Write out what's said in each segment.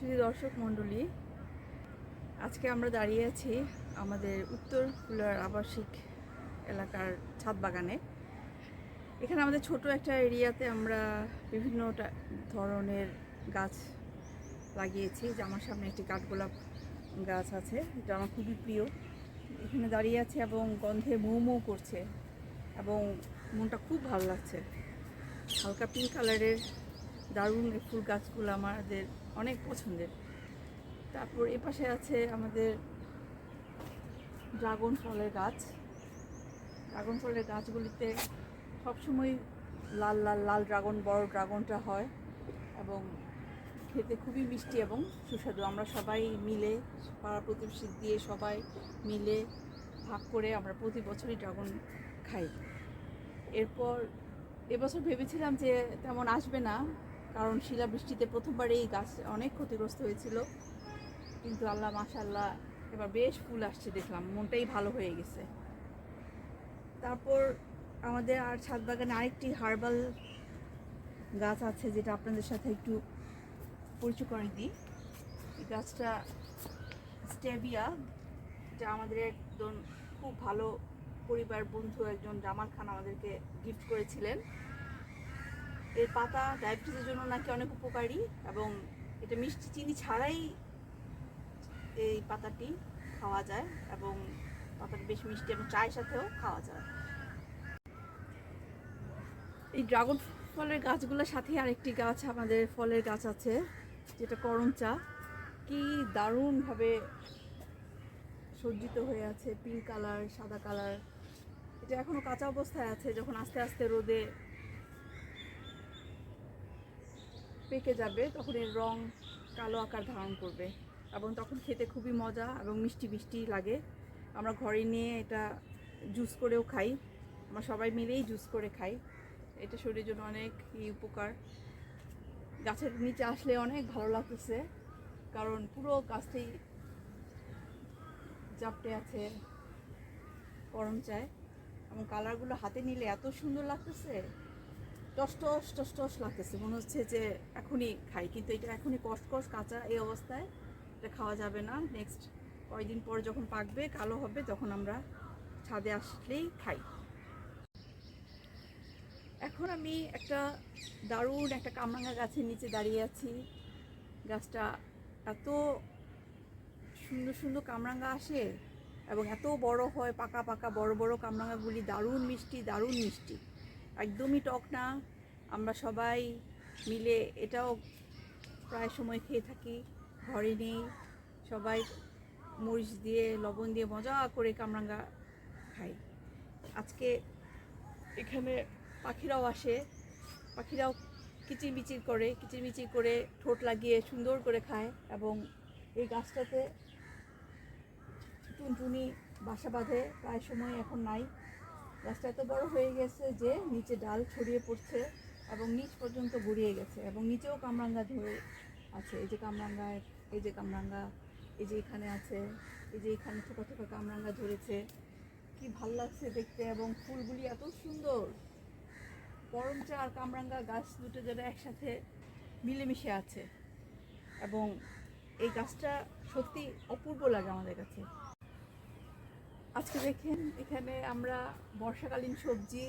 সুধী দর্শক মণ্ডলী, আজকে আমরা দাঁড়িয়ে আছি আমাদের উত্তর ফুলার আবাসিক এলাকার ছাদ বাগানে। এখানে আমাদের ছোট একটা এরিয়াতে আমরা বিভিন্ন ধরনের গাছ লাগিয়েছি। যে আমার সামনে একটি কাঠগোলাপ গাছ আছে, এটা আমার খুবই প্রিয়। এখানে দাঁড়িয়ে আছে এবং গন্ধে মৌ মৌ করছে এবং মনটা খুব ভালো লাগছে। হালকা পিঙ্ক কালারের দারুণ এই ফুল গাছগুলো আমাদের অনেক পছন্দের। তারপর এপাশে আছে আমাদের ড্রাগন ফলের গাছ। ড্রাগন ফলের গাছগুলিতে সবসময় লাল লাল লাল ড্রাগন, বড় ড্রাগনটা হয় এবং খেতে খুবই মিষ্টি এবং সুস্বাদু। আমরা সবাই মিলে, পাড়া প্রতিবেশী দিয়ে সবাই মিলে ভাগ করে আমরা প্রতি বছরই ড্রাগন খাই। এরপর এবছর ভেবেছিলাম যে তেমন আসবে না, কারণ শিলাবৃষ্টিতে প্রথমবার এই গাছ অনেক ক্ষতিগ্রস্ত হয়েছিল, কিন্তু আল্লাহ মাশাআল্লাহ এবার বেশ ফুল আসছে, দেখলাম মনটাই ভালো হয়ে গেছে। তারপর আমাদের আর ছাদ বাগানে আরেকটি হার্বাল গাছ আছে, যেটা আপনাদের সাথে একটু পরিচয় করে দিই। এই গাছটা স্টেভিয়া, যা আমাদের একজন খুব ভালো পরিবার বন্ধু একজন জামাল খান আমাদেরকে গিফট করেছিলেন। এর পাতা ডায়াবেটিসের জন্য নাকি অনেক উপকারী এবং এটা মিষ্টি চিনি ছাড়াই এই পাতাটি খাওয়া যায় এবং পাতাটা বেশ মিষ্টি এবং চায়ের সাথেও খাওয়া যায়। এই ড্রাগন ফলের গাছগুলোর সাথে আরেকটি গাছ আমাদের ফলের গাছ আছে, যেটা করম চা। কি দারুণভাবে সজ্জিত হয়ে আছে, পিঙ্ক কালার, সাদা কালার। এটা এখনো কাঁচা অবস্থায় আছে, যখন আস্তে আস্তে রোদে পেকে যাবে তখন এর রং কালো আকার ধারণ করবে এবং তখন খেতে খুবই মজা এবং মিষ্টি মিষ্টি লাগে। আমরা ঘরে নিয়ে এটা জুস করেও খাই, আমরা সবাই মিলেই জুস করে খাই। এটা শরীরের জন্য অনেক উপকার। গাছের নিচে আসলে অনেক ভালো লাগতেছে, কারণ পুরো গাছটাই জাপটে আছে করম চায় এবং কালারগুলো হাতে নিলে এত সুন্দর লাগতেছে, টস টস টস টস লাগতেছে, মনে হচ্ছে যে এখনই খাই, কিন্তু এটা এখনই কষকষ কাঁচা এই অবস্থায় এটা খাওয়া যাবে না। নেক্সট কয়েকদিন পর যখন পাকবে, কালো হবে, তখন আমরা ছাদে আসলেই খাই। এখন আমি একটা দারুণ একটা কামরাঙা গাছের নিচে দাঁড়িয়ে আছি। গাছটা এত সুন্দর সুন্দর কামরাঙা আসে এবং এত বড় হয়, পাকা পাকা বড় বড় কামরাঙাগুলি দারুণ মিষ্টি, দারুণ মিষ্টি, একদমই টক না। আমরা সবাই মিলে এটাও প্রায় সময় খেয়ে থাকি, ঘরে নেই, সবাই মরিচ দিয়ে লবণ দিয়ে মজা করে কামরাঙা খাই। আজকে এখানে পাখিরাও আসে, পাখিরাও কিচিরমিচির করে ঠোঁট লাগিয়ে সুন্দর করে খায় এবং এই গাছটাতে টুনটুনি বাসা বাঁধে প্রায় সময়, এখন নাই। গাছটা এত বড় হয়ে গেছে যে নিচে ডাল ছড়িয়ে পড়ছে এবং নিচ পর্যন্ত গড়িয়ে গেছে এবং নিচেও কামরাঙ্গা ধরে আছে। এই যে কামরাঙ্গা, এই যে কামরাঙ্গা, এই যে এখানে আছে, এই যে এখানে ছোটো ছোটো কামরাঙ্গা ধরেছে। কি ভাল লাগছে দেখতে এবং ফুলগুলি এত সুন্দর। করম চা আর কামরাঙ্গা গাছ দুটো যেন একসাথে মিলেমিশে আছে এবং এই গাছটা সত্যি অপূর্ব লাগে আমাদের কাছে। আজকে দেখেন এখানে আমরা বর্ষাকালীন সবজি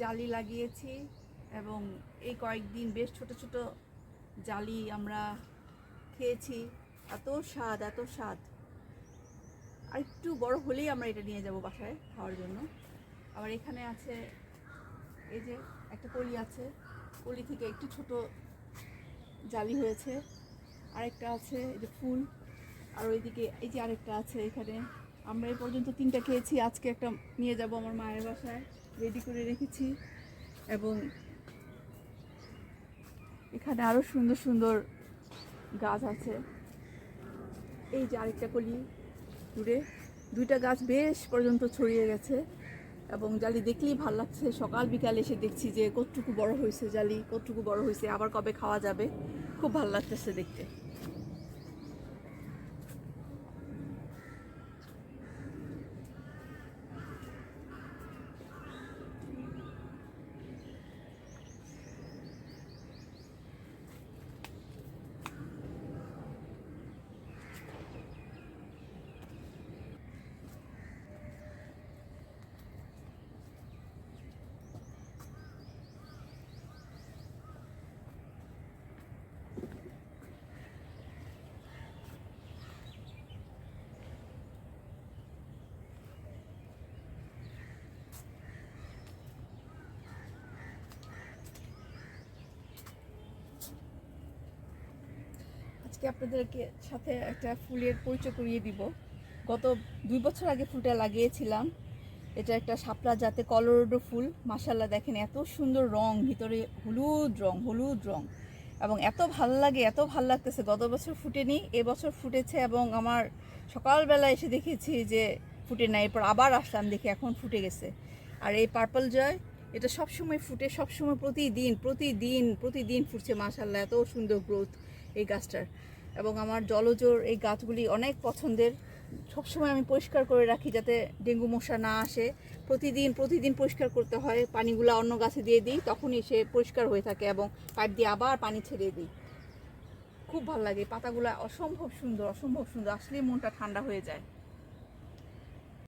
জালি লাগিয়েছি এবং এই কয়েকদিন বেশ ছোট ছোট জালি আমরা খেয়েছি। এত স্বাদ, এত স্বাদ। আর একটু বড় হলেই আমরা এটা নিয়ে যাব বাসায় খাওয়ার জন্য। আবার এখানে আছে এই যে একটা কলি আছে, কলি থেকে একটু ছোট জালি হয়েছে। আরেকটা আছে এই যে ফুল, আর ওইদিকে এই যে আরেকটা আছে। এখানে আমরা এই পর্যন্ত 3টা খেয়েছি, আজকে একটা নিয়ে যাব আমার মায়ের বাসায়, রেডি করে রেখেছি। এবং এখানে আরও সুন্দর সুন্দর গাছ আছে। এই যে আরেকটা কলি দূরে, 2টা গাছ বেশ পর্যন্ত ছড়িয়ে গেছে এবং জালি দেখলেই ভালো লাগছে। সকাল বিকাল এসে দেখছি যে কতটুকু বড় হয়েছে জালি, কতটুকু বড় হয়েছে, আবার কবে খাওয়া যাবে, খুব ভালো লাগতেছে দেখতে। আজকে আপনাদেরকে সাথে একটা ফুলের পরিচয় করিয়ে দিব। গত 2 বছর আগে ফুলটা লাগিয়েছিলাম। এটা একটা শাপলা জাতে কলোরাডো ফুল। মাশাআল্লাহ দেখেন এত সুন্দর রং, ভিতরে হলুদ রং এবং এত ভালো লাগে, এত ভালো লাগতেছে। গত বছর ফুটেনি, এবছর ফুটেছে এবং আমার সকালবেলা এসে দেখেছি যে ফুটে নাই, এরপর আবার আসলাম দেখে এখন ফুটে গেছে। আর এই পার্পল জয় এটা সবসময় ফুটে, সবসময় প্রতিদিন ফুটছে। মাশাআল্লাহ এত সুন্দর গ্রোথ এই গাছটার। এবং আমার জলজর এই গাছগুলি অনেক পছন্দের। সবসময় আমি পরিষ্কার করে রাখি যাতে ডেঙ্গু মশা না আসে। প্রতিদিন পরিষ্কার করতে হয়। পানিগুলো অন্য গাছে দিয়ে দিই, তখনই সে পরিষ্কার হয়ে থাকে এবং পাইপ দিয়ে আবার পানি ছেড়ে দিই। খুব ভালো লাগে, পাতাগুলো অসম্ভব সুন্দর, আসলেই মনটা ঠান্ডা হয়ে যায়।